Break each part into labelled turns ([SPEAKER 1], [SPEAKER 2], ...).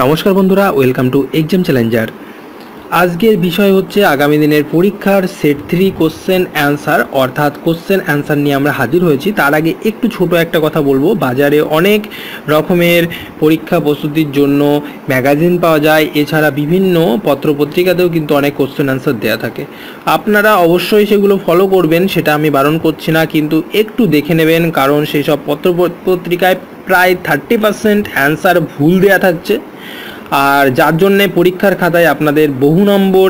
[SPEAKER 1] নমস্কার বন্ধুরা, welcome to exam Challenger. আজকের বিষয় হচ্ছে আগামী দিনের পরীক্ষার সেট 3 কোশ্চেন অ্যান্সার, অর্থাৎ কোশ্চেন অ্যান্সার নিয়ে আমরা হাজির হয়েছি। তার আগে একটু ছোট একটা কথা বলবো। বাজারে অনেক রকমের পরীক্ষা প্রস্তুতির জন্য ম্যাগাজিন পাওয়া যায়, এছাড়া বিভিন্ন পত্রপত্রিকাতেও কিন্তু অনেক কোশ্চেন অ্যান্সার দেওয়া থাকে। আপনারা অবশ্যই সেগুলো ফলো করবেন, সেটা আমি বারণ করছি না, কিন্তু একটু দেখে নেবেন, কারণ সেই সব পত্রপত্রিকায় প্রায় 30% অ্যান্সার ভুল দেওয়া থাকছে। আর যার জন্যে পরীক্ষার খাতায় আপনাদের বহু নম্বর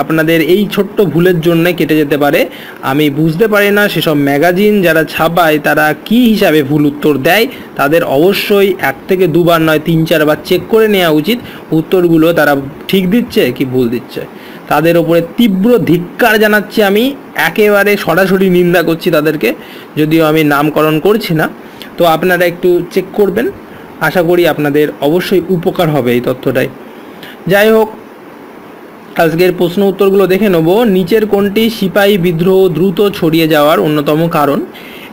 [SPEAKER 1] আপনাদের এই ছোট্ট ভুলের জন্য কেটে যেতে পারে। আমি বুঝতে পারি না সেসব ম্যাগাজিন যারা ছাপায় তারা কি হিসাবে ভুল উত্তর দেয়। তাদের অবশ্যই 1 থেকে 2 বার নয় 3-4 বার চেক করে নেওয়া উচিত উত্তরগুলো তারা ঠিক দিচ্ছে কি ভুল দিচ্ছে। তাদের ওপরে তীব্র ধিক্কার জানাচ্ছি, আমি একেবারে সরাসরি নিন্দা করছি তাদেরকে, যদিও আমি নামকরণ করছি না। তো আপনারা একটু চেক করবেন, আশা করি আপনাদের অবশ্যই উপকার হবে এই তথ্যটাই। যাই হোক, আজকের প্রশ্ন উত্তরগুলো দেখে নেব। নিচের কোনটি সিপাহী বিদ্রোহ দ্রুত ছড়িয়ে যাওয়ার অন্যতম কারণ?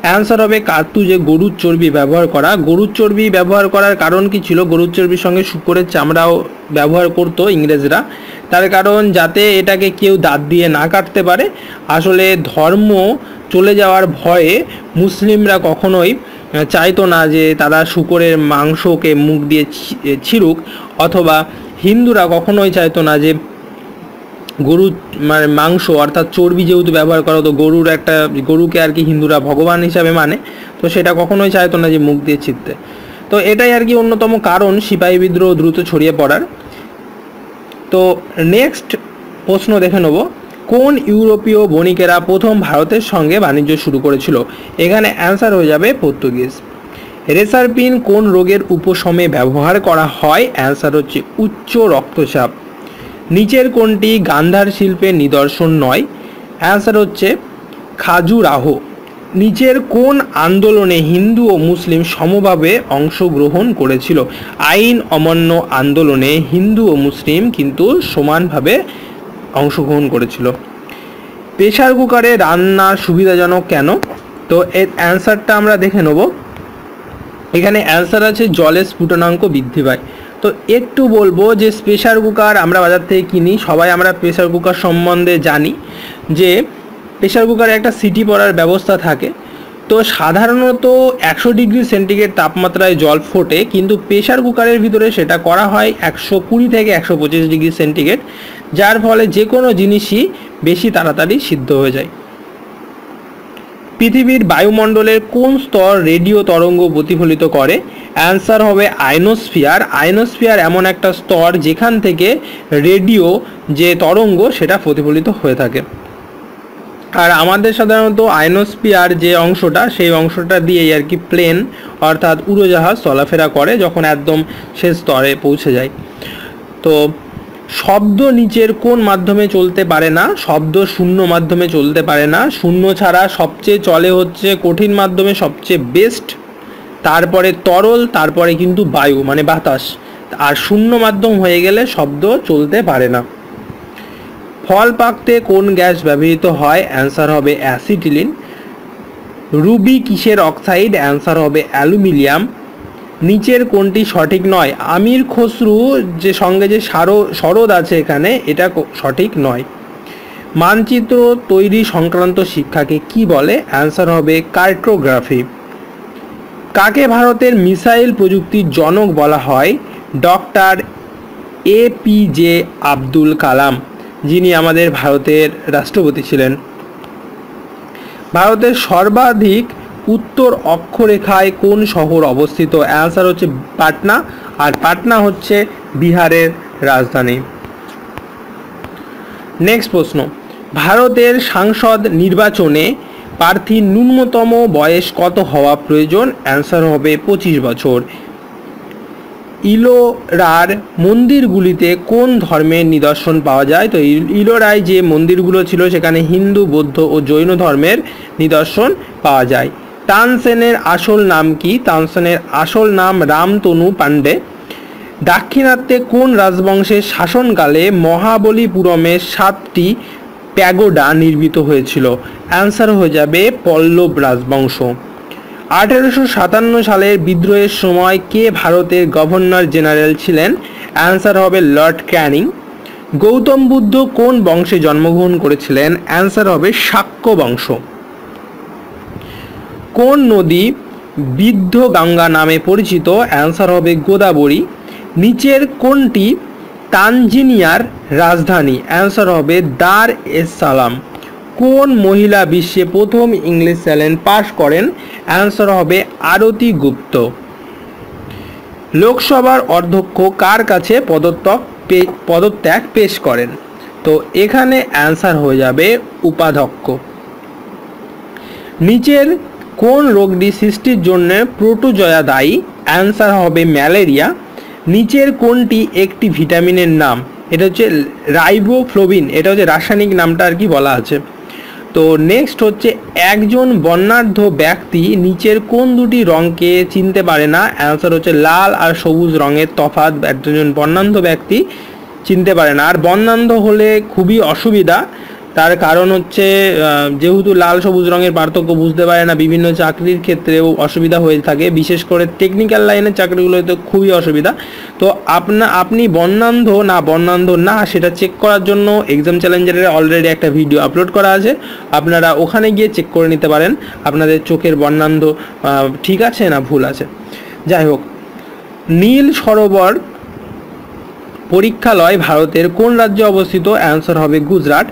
[SPEAKER 1] অ্যান্সার হবে কার্তুজে গরুর চর্বি ব্যবহার করা। গরুর চর্বি ব্যবহার করার কারণ কি ছিল? গরুর চর্বির সঙ্গে শূকরের চামড়াও ব্যবহার করতো ইংরেজরা, তার কারণ যাতে এটাকে কেউ দাঁত দিয়ে না কাটতে পারে। আসলে ধর্ম চলে যাওয়ার ভয়ে মুসলিমরা কখনোই চাইতো না যে তারা শূকরের মাংসকে মুখ দিয়ে ছিঁড়ুক, অথবা হিন্দুরা কখনোই চাইতো না যে গরুর মাংস অর্থাৎ চর্বি যেহেতু ব্যবহার করা হতো, গরুকে আর কি হিন্দুরা ভগবান হিসাবে মানে, তো সেটা কখনোই চাইতো না যে মুখ দিয়ে ছিঁড়তে। তো এটাই আর কি অন্যতম কারণ সিপাহী বিদ্রোহ দ্রুত ছড়িয়ে পড়ার। তো নেক্সট প্রশ্ন দেখে নেব। কোন ইউরোপীয় বণিকেরা প্রথম ভারতের সঙ্গে বাণিজ্য শুরু করেছিল? এখানে অ্যান্সার হয়ে যাবে পর্তুগিজ। রেসারপিন কোন রোগের উপশমে ব্যবহার করা হয়? অ্যান্সার হচ্ছে উচ্চ রক্তচাপ। নিচের কোনটি গান্ধার শিল্পের নিদর্শন নয়? অ্যান্সার হচ্ছে খাজুরাহো। নিচের কোন আন্দোলনে হিন্দু ও মুসলিম সমভাবে অংশগ্রহণ করেছিল? আইন অমান্য আন্দোলনে হিন্দু ও মুসলিম কিন্তু সমানভাবে অংশগ্রহণ করেছিল। প্রেসার কুকারে রান্না সুবিধাজনক কেন? তো এর অ্যান্সারটা আমরা দেখে নেব। এখানে অ্যান্সার আছে জলের স্ফুটনাঙ্ক বৃদ্ধি পায়। তো একটু বলবো যে প্রেসার কুকার আমরা বাজার থেকে কিনি, সবাই আমরা প্রেসার কুকার সম্বন্ধে জানি যে প্রেসার কুকারে একটা সিটি পড়ার ব্যবস্থা থাকে। তো সাধারণত 100 ডিগ্রি সেন্টিগ্রেড তাপমাত্রায় জল ফোটে, কিন্তু প্রেসার কুকারের ভিতরে সেটা করা হয় 120 থেকে 125 ডিগ্রি সেন্টিগ্রেড, যার ফলে যে কোনো জিনিসই বেশি তাড়াতাড়ি সিদ্ধ হয়ে যায়। পৃথিবীর বায়ুমণ্ডলের কোন স্তর রেডিও তরঙ্গ প্রতিফলিত করে? অ্যান্সার হবে আয়নোস্ফিয়ার। আয়নোস্ফিয়ার এমন একটা স্তর যেখান থেকে রেডিও যে তরঙ্গ সেটা প্রতিফলিত হয়ে থাকে। আর আমাদের সাধারণত আয়নোস্ফিয়ার যে অংশটা, সেই অংশটা দিয়েই আর কি প্লেন অর্থাৎ উড়োজাহাজ চলাফেরা করে যখন একদম শেষ স্তরে পৌঁছে যায়। তো শব্দ নিচের কোন মাধ্যমে চলতে পারে না? শব্দ শূন্য মাধ্যমে চলতে পারে না। শূন্য ছাড়া সবচেয়ে চলে হচ্ছে কঠিন মাধ্যমে সবচেয়ে বেস্ট, তারপরে তরল, তারপরে কিন্তু বায়ু মানে বাতাস, আর শূন্য মাধ্যম হয়ে গেলে শব্দ চলতে পারে না। ফল পাকতে কোন গ্যাস ব্যবহৃত হয়? অ্যান্সার হবে অ্যাসিটিলিন। রুবি কিসের অক্সাইড? অ্যান্সার হবে অ্যালুমিনিয়াম। নিচের কোনটি সঠিক নয়? আমির খসরু যে সঙ্গে যে সরদ আছে এখানে, এটা সঠিক নয়। মানচিত্র তৈরি সংক্রান্ত শিক্ষাকে কি বলে? অ্যান্সার হবে কার্টোগ্রাফি। কাকে ভারতের মিসাইল প্রযুক্তির জনক বলা হয়? ডক্টর APJ আব্দুল কালাম, যিনি আমাদের ভারতের রাষ্ট্রপতি ছিলেন। ভারতের সর্বাধিক উত্তর অক্ষরেখায় কোন শহর অবস্থিত? অ্যান্সার হচ্ছে পাটনা, আর পাটনা হচ্ছে বিহারের রাজধানী। নেক্সট প্রশ্ন, ভারতের সংসদ নির্বাচনে প্রার্থীর ন্যূনতম বয়স কত হওয়া প্রয়োজন? অ্যান্সার হবে 25 বছর। ইলোরার মন্দিরগুলিতে কোন ধর্মের নিদর্শন পাওয়া যায়? তো ইলোরায় যে মন্দিরগুলো ছিল সেখানে হিন্দু, বৌদ্ধ ও জৈন ধর্মের নিদর্শন পাওয়া যায়। তানসেনের আসল নাম কি? তানসেনের আসল নাম রামতনু পাণ্ডে। দাক্ষিণাত্যে কোন রাজবংশের শাসনকালে মহাবলীপুরমে 7টি প্যাগোডা নির্মিত হয়েছিল? অ্যান্সার হয়ে যাবে পল্লব রাজবংশ। 1857 সালের বিদ্রোহের সময় কে ভারতের গভর্নর জেনারেল ছিলেন? অ্যান্সার হবে লর্ড ক্যানিং। গৌতম বুদ্ধ কোন বংশে জন্মগ্রহণ করেছিলেন? অ্যান্সার হবে শাক্য বংশ। কোন নদী বৃদ্ধ গঙ্গা নামে পরিচিত? অ্যান্সার হবে গোদাবরী। নিচের কোনটি তানজানিয়ার রাজধানী? অ্যান্সার হবে দার এস সালাম। কোন মহিলা বিশ্বে প্রথম ইংলিশ চ্যানেল পাস করেন? অ্যান্সার হবে আরতি গুপ্ত। লোকসভার অধ্যক্ষ কার কাছে পদত্যাগ পেশ করেন? তো এখানে অ্যান্সার হয়ে যাবে উপাধ্যক্ষ। নিচের কোন রোগটি সৃষ্টির জন্য প্রোটোজোয়া দায়ী? অ্যান্সার হবে ম্যালেরিয়া। নিচের কোনটি একটি ভিটামিনের নাম? এটা হচ্ছে রাইবোফ্লোভিন, এটা হচ্ছে রাসায়নিক নামটা আর কি বলা আছে। তো নেক্সট হচ্ছে একজন বর্ণাঢ্য ব্যক্তি নিচের কোন দুটি রঙকে চিনতে পারে না? অ্যান্সার হচ্ছে লাল আর সবুজ রঙের তফাৎ একজন বর্ণাঢ্য ব্যক্তি চিনতে পারে না। আর বর্ণাঢ্য হলে খুবই অসুবিধা, তার কারণ হচ্ছে যেহেতু লাল সবুজ রঙের পার্থক্য বুঝতে পারে না, বিভিন্ন চাকরির ক্ষেত্রেও অসুবিধা হয়ে থাকে, বিশেষ করে টেকনিক্যাল লাইনের চাকরিগুলোতে খুবই অসুবিধা। তো আপনি বর্ণাঢ্য না সেটা চেক করার জন্য এক্সাম চ্যালেঞ্জারের অলরেডি একটা ভিডিও আপলোড করা আছে, আপনারা ওখানে গিয়ে চেক করে নিতে পারেন আপনাদের চোখের বর্ণাঢ্য ঠিক আছে না ভুল আছে। যাই হোক, নীল সরোবর পরীক্ষালয় ভারতের কোন রাজ্যে অবস্থিত? অ্যান্সার হবে গুজরাট।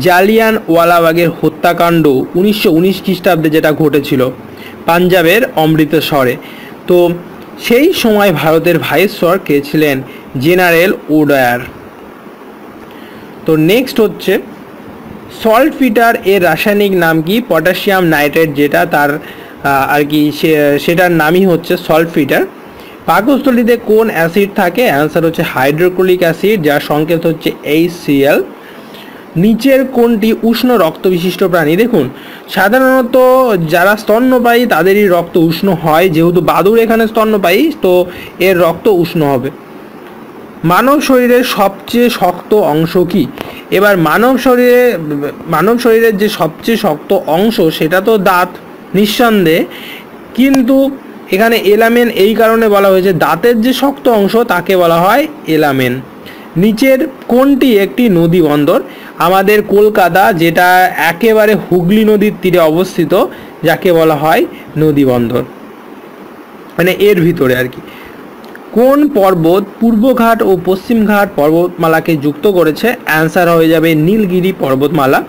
[SPEAKER 1] জালিয়ানওয়ালাবাগের হত্যাকাণ্ড 1919 খ্রিস্টাব্দে যেটা ঘটেছিল পাঞ্জাবের অমৃতসরে, তো সেই সময় ভারতের ভাইসরয় কে ছিলেন? জেনারেল ওডায়ার। তো নেক্সট হচ্ছে সল্টপিটার এর রাসায়নিক নাম কি? পটাশিয়াম নাইট্রেট, যেটা তার আর কি সেটার নামই হচ্ছে সল্টপিটার। পাকস্থলীতে কোন অ্যাসিড থাকে? অ্যান্সার হচ্ছে হাইড্রোক্লোরিক অ্যাসিড, যার সংকেত হচ্ছে HCl। নিচের কোনটি উষ্ণ রক্ত বিশিষ্ট প্রাণী? দেখুন, সাধারণত যারা স্তন্যপায়ী তাদেরই রক্ত উষ্ণ হয়, যেহেতু বাদুড় এখানে স্তন্যপায়ী তো এর রক্ত উষ্ণ হবে। মানব শরীরের সবচেয়ে শক্ত অংশ কি? এবার মানব শরীরের যে সবচেয়ে শক্ত অংশ সেটা তো দাঁত নিঃসন্দেহে, কিন্তু এখানে এলামেন এই কারণে বলা হয়েছে দাঁতের যে শক্ত অংশ তাকে বলা হয় এলামেন। নিচের কোনটি একটি নদী বন্দর? আমাদের কলকাতা, যেটা একেবারে হুগলি নদীর তীরে অবস্থিত, যাকে বলা হয় নদী বন্দর, মানে এর ভিতরে আর কি। কোন পর্বত পূর্বঘাট ও পশ্চিমঘাট পর্বতমালাকে যুক্ত করেছে? অ্যান্সার হয়ে যাবে নীলগিরি পর্বতমালা।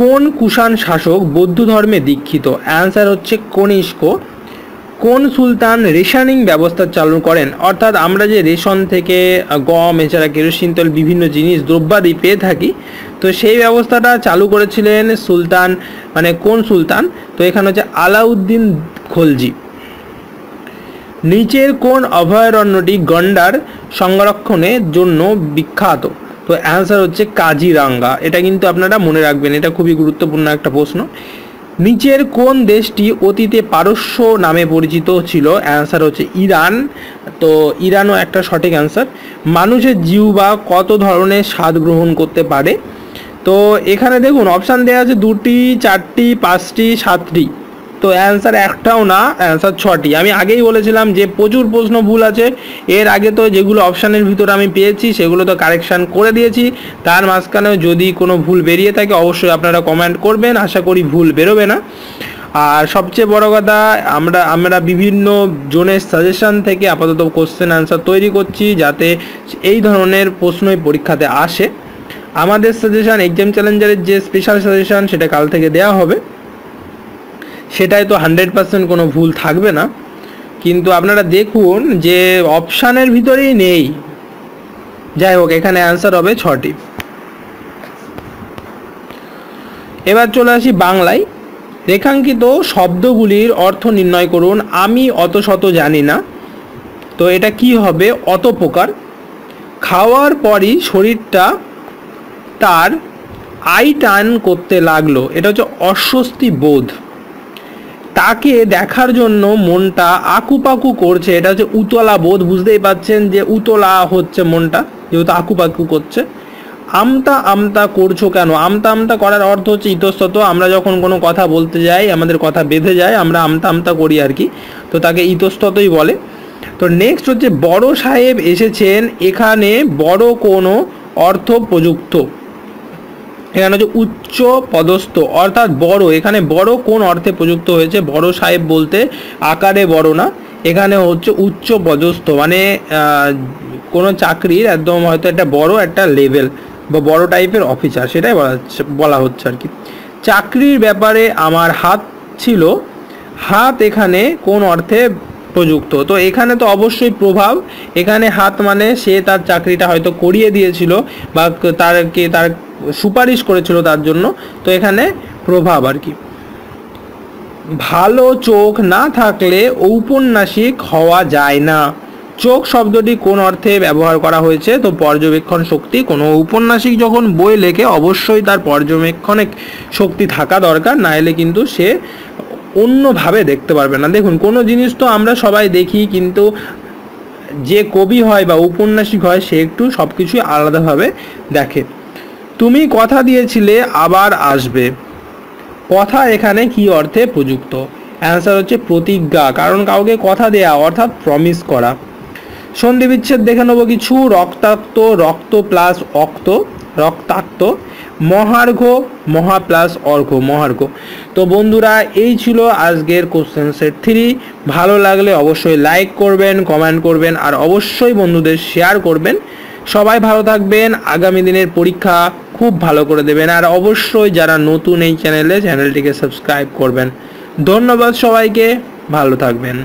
[SPEAKER 1] কোন কুষাণ শাসক বৌদ্ধ ধর্মে দীক্ষিত? অ্যান্সার হচ্ছে কনিষ্ক। কোন সুলতান রেশনিং ব্যবস্থা চালু করেন? অর্থাৎ আমরা যে রেশন থেকে গম এছাড়া কেরোসিন তেল বিভিন্ন জিনিস দ্রব্যাদি পেয়ে থাকি, তো সেই ব্যবস্থাটা চালু করেছিলেন সুলতান, মানে কোন সুলতান? তো এখানে হচ্ছে আলাউদ্দিন খলজি। নিচের কোন অভয়ারণ্যটি গন্ডার সংরক্ষণের জন্য বিখ্যাত? তো অ্যান্সার হচ্ছে কাজিরাঙ্গা। এটা কিন্তু আপনারা মনে রাখবেন, এটা খুবই গুরুত্বপূর্ণ একটা প্রশ্ন। নিচের কোন দেশটি অতীতে পারস্য নামে পরিচিত ছিল? অ্যান্সার হচ্ছে ইরান। তো ইরানও একটা সঠিক অ্যান্সার। মানুষের জিহ্বা কত ধরনের স্বাদ গ্রহণ করতে পারে? তো এখানে দেখুন অপশান দেওয়া আছে 2টি, 4টি, 5টি, 7টি। তো অ্যান্সার একটাও না, অ্যান্সার 6টি। আমি আগেই বলেছিলাম যে প্রচুর প্রশ্ন ভুল আছে, এর আগে তো যেগুলো অপশানের ভিতরে আমি পেয়েছি সেগুলো তো কারেকশান করে দিয়েছি, তার মাঝখানেও যদি কোনো ভুল বেরিয়ে থাকে অবশ্যই আপনারা কমেন্ট করবেন, আশা করি ভুল বেরোবে না। আর সবচেয়ে বড় কথা, আমরা বিভিন্ন জনের সাজেশান থেকে আপাতত কোশ্চেন অ্যান্সার তৈরি করছি যাতে এই ধরনের প্রশ্নই পরীক্ষাতে আসে। আমাদের সাজেশান এক্সাম চ্যালেঞ্জারের যে স্পেশাল সাজেশান সেটা কাল থেকে দেওয়া হবে, সেটাই তো 100% কোনো ভুল থাকবে না, কিন্তু আপনারা দেখুন যে অপশানের ভিতরেই নেই। যাই হোক, এখানে অ্যান্সার হবে 6টি। এবার চলে আসি বাংলায়। রেখাঙ্কিত শব্দগুলির অর্থ নির্ণয় করুন। আমি অত শত জানি না, তো এটা কি হবে? অতপ্রকার। খাওয়ার পরই শরীরটা তার আই টান করতে লাগলো, এটা হচ্ছে অস্বস্তি বোধ। তাকে দেখার জন্য মনটা আকুপাকু করছে, এটা হচ্ছে উতলা বোধ। বুঝতেই পাচ্ছেন যে উতলা হচ্ছে মনটা, যেহেতু আকুপাকু করছে। আমতা আমতা করছো কেন? আমতা আমতা করার অর্থ হচ্ছে ইতস্তত। আমরা যখন কোনো কথা বলতে যাই, আমাদের কথা বেঁধে যায়, আমরা আমতা আমতা করি আর কি, তো তাকে ইতস্ততই বলে। তো নেক্সট হচ্ছে বড় সাহেব এসেছেন, এখানে বড় কোনো অর্থ প্রযুক্ত। এখানে হচ্ছে উচ্চ পদস্থ অর্থাৎ বড়, এখানে বড় কোন অর্থে প্রযুক্ত হয়েছে? বড় সাহেব বলতে আকারে বড় না, এখানে হচ্ছে উচ্চ পদস্থ, মানে কোনো চাকরির একদম হয়তো একটা বড় একটা লেভেল বা বড় টাইপের অফিসার, সেটাই বলা হচ্ছে আর কি। চাকরির ব্যাপারে আমার হাত ছিল, হাত এখানে কোন অর্থে প্রযুক্ত? তো এখানে তো অবশ্যই প্রভাব, এখানে হাত মানে সে তার চাকরিটা হয়তো করিয়ে দিয়েছিল বা তার সুপারিশ করেছিল তার জন্য, তো এখানে প্রভাব আর কি। ভালো চোখ না থাকলে ঔপন্যাসিক হওয়া যায় না। চোখ শব্দটি কোন অর্থে ব্যবহার করা হয়েছে? তো পর্যবেক্ষণ শক্তি। কোনো ঔপন্যাসিক যখন বই লেখে অবশ্যই তার পর্যবেক্ষণের শক্তি থাকা দরকার, না হলে কিন্তু সে অন্যভাবে দেখতে পারবে না। দেখুন, কোনো জিনিস তো আমরা সবাই দেখি, কিন্তু যে কবি হয় বা ঔপন্যাসিক হয় সে একটু সব কিছুই আলাদাভাবে দেখে। তুমি কথা দিয়েছিলে আবার আসবে, কথা এখানে কি অর্থে প্রযুক্ত? অ্যান্সার হচ্ছে প্রতিজ্ঞা, কারণ কাউকে কথা দেয়া অর্থাৎ প্রমিস করা। সন্ধি বিচ্ছেদ দেখে নেবো কিছু। রক্তাক্ত, রক্ত প্লাস অক্ত, রক্তাক্ত। মহার্ঘ, মহা প্লাস অর্ঘ, মহার্ঘ। তো বন্ধুরা, এই ছিল আজকের কোশ্চেন সেট 3। ভালো লাগলে অবশ্যই লাইক করবেন, কমেন্ট করবেন, আর অবশ্যই বন্ধুদের শেয়ার করবেন। সবাই ভালো থাকবেন, আগামী দিনের পরীক্ষা খুব ভালো করে দেবেন, আর অবশ্যই যারা নতুন এই চ্যানেলটিকে সাবস্ক্রাইব করবেন। ধন্যবাদ সবাইকে, ভালো থাকবেন।